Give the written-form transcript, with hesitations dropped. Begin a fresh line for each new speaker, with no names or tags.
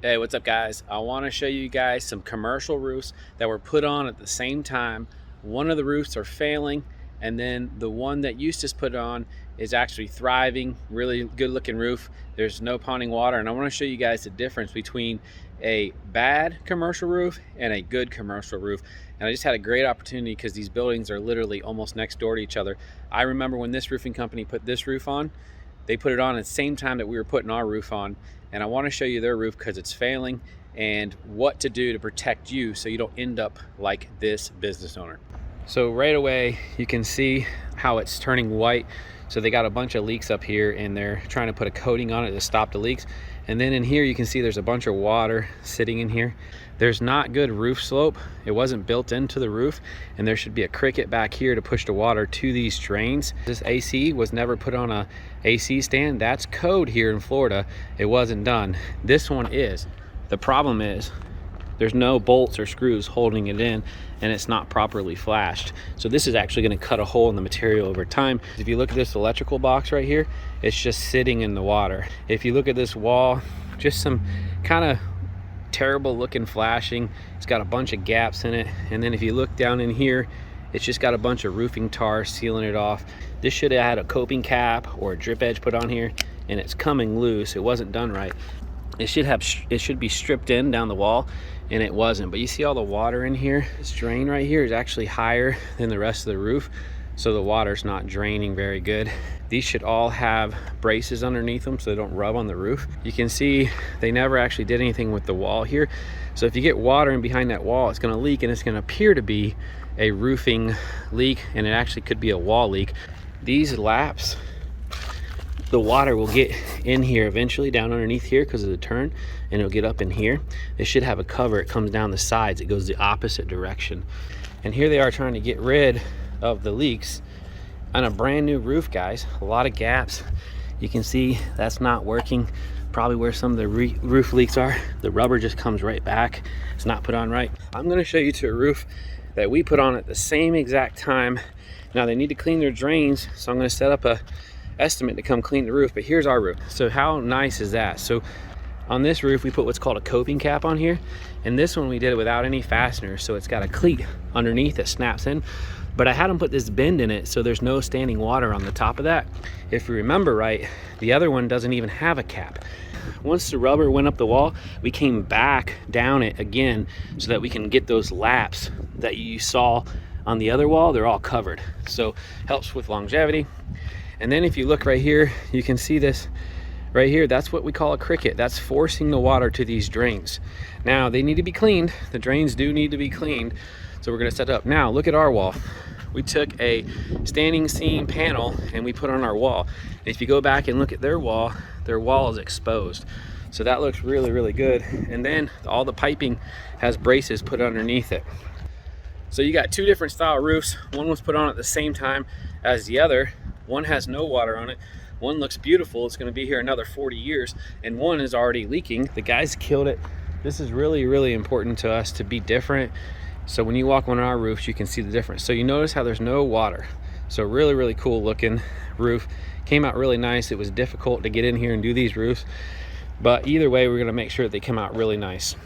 Hey, what's up guys? I want to show you guys some commercial roofs that were put on at the same time. One of the roofs are failing, and then the one that Eustis put on is actually thriving. Really good looking roof. There's no ponding water, and I want to show you guys the difference between a bad commercial roof and a good commercial roof. And I just had a great opportunity because these buildings are literally almost next door to each other. I remember when this roofing company put this roof on, they put it on at the same time that we were putting our roof on, and I want to show you their roof because it's failing and what to do to protect you so you don't end up like this business owner. So right away you can see how it's turning white. So they got a bunch of leaks up here and they're trying to put a coating on it to stop the leaks. And then in here you can see there's a bunch of water sitting in here. There's not good roof slope. It wasn't built into the roof, and there should be a cricket back here to push the water to these drains. This AC was never put on a AC stand. That's code here in Florida. It wasn't done. This one is. The problem is there's no bolts or screws holding it in, and it's not properly flashed. So this is actually going to cut a hole in the material over time. If you look at this electrical box right here, it's just sitting in the water. If you look at this wall, just some kind of terrible looking flashing. It's got a bunch of gaps in it. And then if you look down in here, it's just got a bunch of roofing tar sealing it off. This should have had a coping cap or a drip edge put on here, and it's coming loose. It wasn't done right. It should be stripped in down the wall, and it wasn't. But you see all the water in here? This drain right here is actually higher than the rest of the roof, so the water's not draining very good. These should all have braces underneath them so they don't rub on the roof. You can see they never actually did anything with the wall here. So if you get water in behind that wall, it's gonna leak, and it's gonna appear to be a roofing leak, and it actually could be a wall leak. These laps, the water will get in here eventually down underneath here because of the turn, and it'll get up in here. They should have a cover. It comes down the sides. It goes the opposite direction. And here they are trying to get rid of the leaks on a brand new roof, guys. A lot of gaps. You can see that's not working. Probably where some of the roof leaks are. The rubber just comes right back. It's not put on right. I'm going to show you to a roof that we put on at the same exact time. Now they need to clean their drains, so I'm going to set up a estimate to come clean the roof. But here's our roof. So how nice is that? So on this roof we put what's called a coping cap on here, and this one we did it without any fasteners, so it's got a cleat underneath that snaps in. But I had them put this bend in it so there's no standing water on the top of that. If you remember right, the other one doesn't even have a cap. Once the rubber went up the wall, we came back down it again so that we can get those laps that you saw on the other wall. They're all covered, so helps with longevity. And then if you look right here, you can see this right here. That's what we call a cricket. That's forcing the water to these drains. Now they need to be cleaned. The drains do need to be cleaned. So we're gonna set up. Now look at our wall. We took a standing seam panel and we put on our wall. And if you go back and look at their wall is exposed. So that looks really, really good. And then all the piping has braces put underneath it. So you got two different style roofs. One was put on at the same time as the other. One has no water on it. One looks beautiful. It's going to be here another 40 years. And one is already leaking. The guys killed it. This is really, really important to us to be different. So when you walk on our roofs, you can see the difference. So you notice how there's no water. So really, really cool looking roof. Came out really nice. It was difficult to get in here and do these roofs. But either way, we're going to make sure that they come out really nice.